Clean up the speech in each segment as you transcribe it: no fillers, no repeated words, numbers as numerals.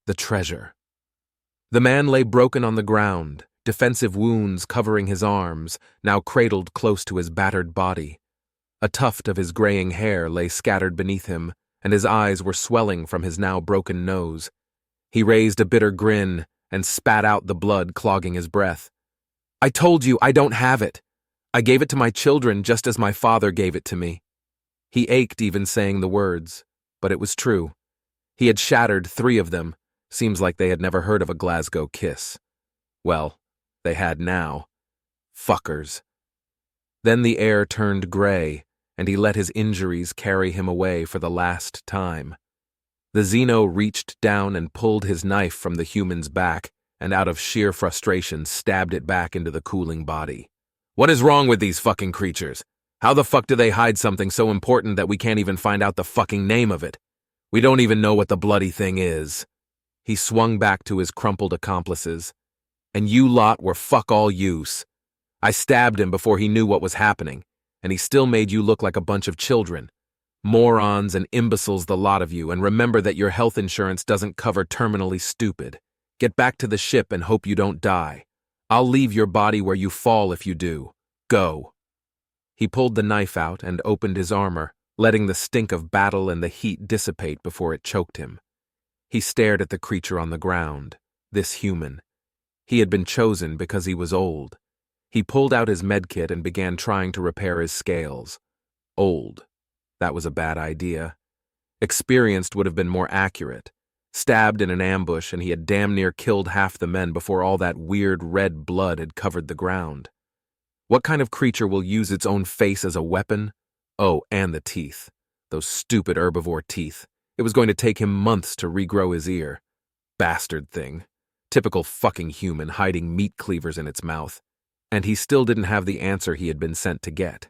The treasure. The man lay broken on the ground, defensive wounds covering his arms, now cradled close to his battered body. A tuft of his graying hair lay scattered beneath him, and his eyes were swelling from his now broken nose. He raised a bitter grin and spat out the blood clogging his breath. "I told you I don't have it. I gave it to my children just as my father gave it to me." He ached even saying the words, but it was true. He had shattered 3 of them. Seems like they had never heard of a Glasgow kiss. Well, they had now. Fuckers. Then the air turned gray, and he let his injuries carry him away for the last time. The Xeno reached down and pulled his knife from the human's back, and out of sheer frustration stabbed it back into the cooling body. "What is wrong with these fucking creatures? How the fuck do they hide something so important that we can't even find out the fucking name of it? We don't even know what the bloody thing is." He swung back to his crumpled accomplices. "And you lot were fuck all use. I stabbed him before he knew what was happening, and he still made you look like a bunch of children. Morons and imbeciles, the lot of you, and remember that your health insurance doesn't cover terminally stupid. Get back to the ship and hope you don't die. I'll leave your body where you fall if you do. Go." He pulled the knife out and opened his armor, letting the stink of battle and the heat dissipate before it choked him. He stared at the creature on the ground, this human. He had been chosen because he was old. He pulled out his medkit and began trying to repair his scales. Old. That was a bad idea. Experienced would have been more accurate. Stabbed in an ambush, and he had damn near killed half the men before all that weird red blood had covered the ground. What kind of creature will use its own face as a weapon? Oh, and the teeth. Those stupid herbivore teeth. It was going to take him months to regrow his ear. Bastard thing. Typical fucking human hiding meat cleavers in its mouth. And he still didn't have the answer he had been sent to get.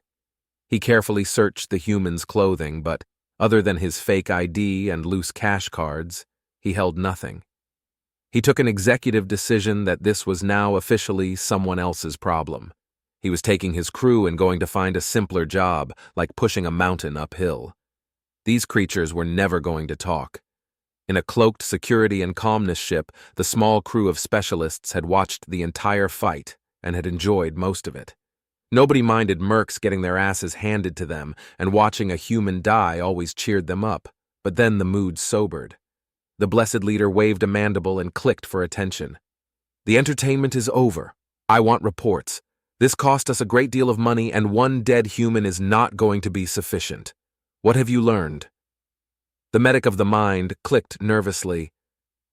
He carefully searched the human's clothing, but other than his fake ID and loose cash cards, he held nothing. He took an executive decision that this was now officially someone else's problem. He was taking his crew and going to find a simpler job, like pushing a mountain uphill. These creatures were never going to talk. In a cloaked security and calmness ship, the small crew of specialists had watched the entire fight and had enjoyed most of it. Nobody minded mercs getting their asses handed to them, and watching a human die always cheered them up, but then the mood sobered. The blessed leader waved a mandible and clicked for attention. "The entertainment is over. I want reports. This cost us a great deal of money, and 1 dead human is not going to be sufficient. What have you learned?" The medic of the mind clicked nervously.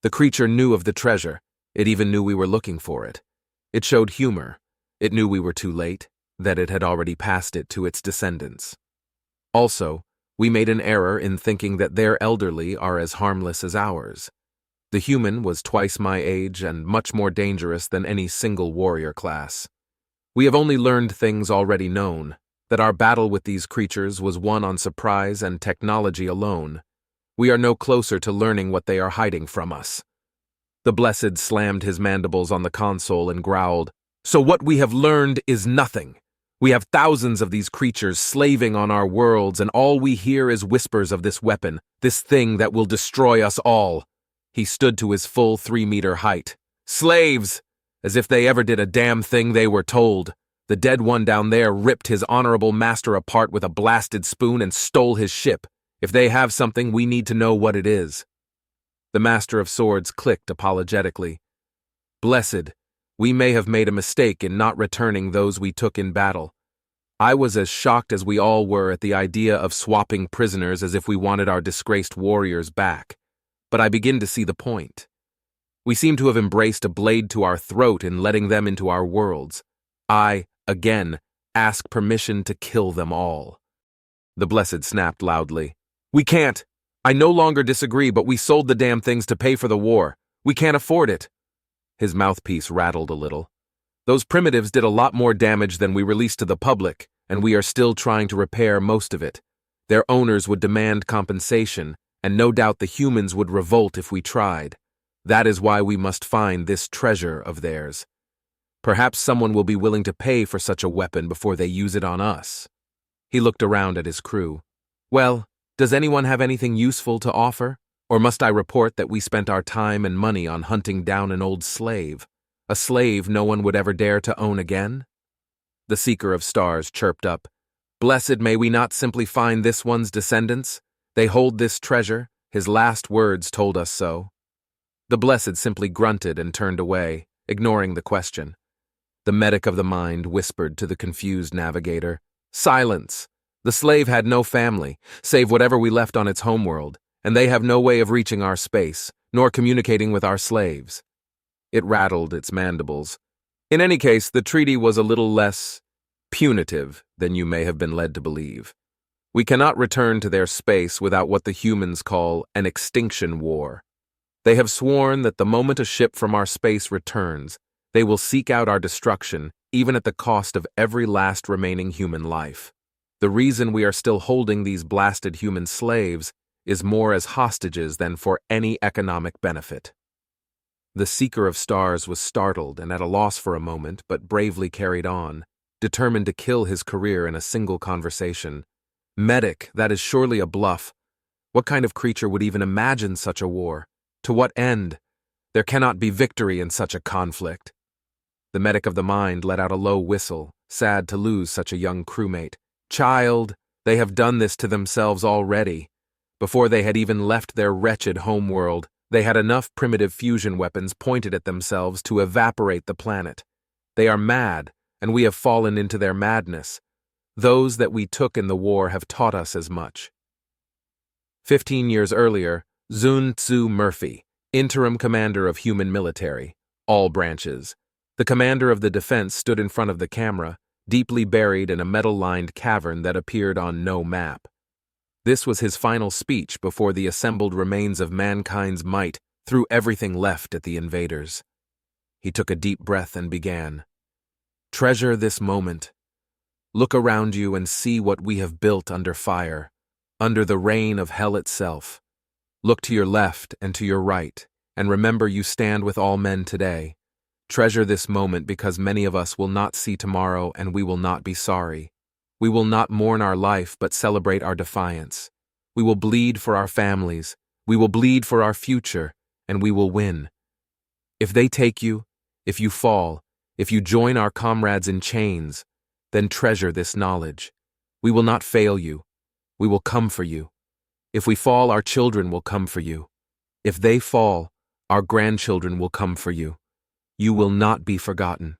The creature knew of the treasure. It even knew we were looking for it. It showed humor. It knew we were too late, that it had already passed it to its descendants. Also, we made an error in thinking that their elderly are as harmless as ours. The human was twice my age and much more dangerous than any single warrior class. We have only learned things already known, that our battle with these creatures was won on surprise and technology alone. We are no closer to learning what they are hiding from us. The Blessed slammed his mandibles on the console and growled, "So what we have learned is nothing. We have thousands of these creatures slaving on our worlds, and all we hear is whispers of this weapon, this thing that will destroy us all." He stood to his full 3-meter height. "Slaves! As if they ever did a damn thing they were told. The dead one down there ripped his honorable master apart with a blasted spoon and stole his ship. If they have something, we need to know what it is." The Master of Swords clicked apologetically. "Blessed, we may have made a mistake in not returning those we took in battle. I was as shocked as we all were at the idea of swapping prisoners as if we wanted our disgraced warriors back. But I begin to see the point. We seem to have embraced a blade to our throat in letting them into our worlds. I, again, ask permission to kill them all." The Blessed snapped loudly. "We can't. I no longer disagree, but we sold the damn things to pay for the war. We can't afford it." His mouthpiece rattled a little. "Those primitives did a lot more damage than we released to the public, and we are still trying to repair most of it. Their owners would demand compensation, and no doubt the humans would revolt if we tried. That is why we must find this treasure of theirs. Perhaps someone will be willing to pay for such a weapon before they use it on us." He looked around at his crew. "Well, does anyone have anything useful to offer? Or Or must I report that we spent our time and money on hunting down an old slave, a slave no one would ever dare to own again? The Seeker of Stars chirped up, "Blessed may we not simply find this one's descendants. They hold this treasure. His last words told us so." The Blessed simply grunted and turned away, ignoring the question. The medic of the mind whispered to the confused navigator, "Silence! The slave had no family, save whatever we left on its homeworld, and they have no way of reaching our space, nor communicating with our slaves." It rattled its mandibles. In any case, the treaty was a little less punitive than you may have been led to believe. We cannot return to their space without what the humans call an extinction war. They have sworn that the moment a ship from our space returns, they will seek out our destruction, even at the cost of every last remaining human life. The reason we are still holding these blasted human slaves is more as hostages than for any economic benefit. The Seeker of Stars was startled and at a loss for a moment, but bravely carried on, determined to kill his career in a single conversation. "Medic, that is surely a bluff. What kind of creature would even imagine such a war? To what end? There cannot be victory in such a conflict." The medic of the mind let out a low whistle, sad to lose such a young crewmate. "Child, they have done this to themselves already. Before they had even left their wretched homeworld, they had enough primitive fusion weapons pointed at themselves to evaporate the planet. They are mad, and we have fallen into their madness. Those that we took in the war have taught us as much." 15 years earlier, Sun Tzu Murphy, interim commander of human military, all branches. The commander of the defense stood in front of the camera, deeply buried in a metal-lined cavern that appeared on no map. This was his final speech before the assembled remains of mankind's might threw everything left at the invaders. He took a deep breath and began. "Treasure this moment. Look around you and see what we have built under fire, under the reign of hell itself. Look to your left and to your right, and remember you stand with all men today. Treasure this moment because many of us will not see tomorrow and we will not be sorry. We will not mourn our life but celebrate our defiance. We will bleed for our families, we will bleed for our future, and we will win. If they take you, if you fall, if you join our comrades in chains, then treasure this knowledge. We will not fail you. We will come for you. If we fall, our children will come for you. If they fall, our grandchildren will come for you. You will not be forgotten.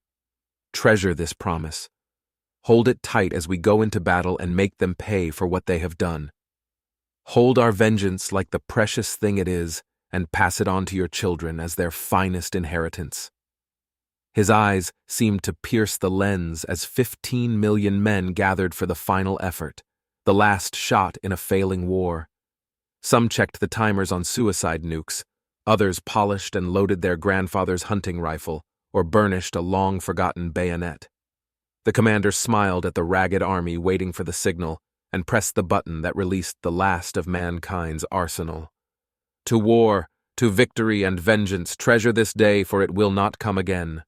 Treasure this promise. Hold it tight as we go into battle and make them pay for what they have done. Hold our vengeance like the precious thing it is and pass it on to your children as their finest inheritance." His eyes seemed to pierce the lens as 15 million men gathered for the final effort, the last shot in a failing war. Some checked the timers on suicide nukes, others polished and loaded their grandfather's hunting rifle or burnished a long-forgotten bayonet. The commander smiled at the ragged army waiting for the signal and pressed the button that released the last of mankind's arsenal. "To war, to victory and vengeance, treasure this day, for it will not come again."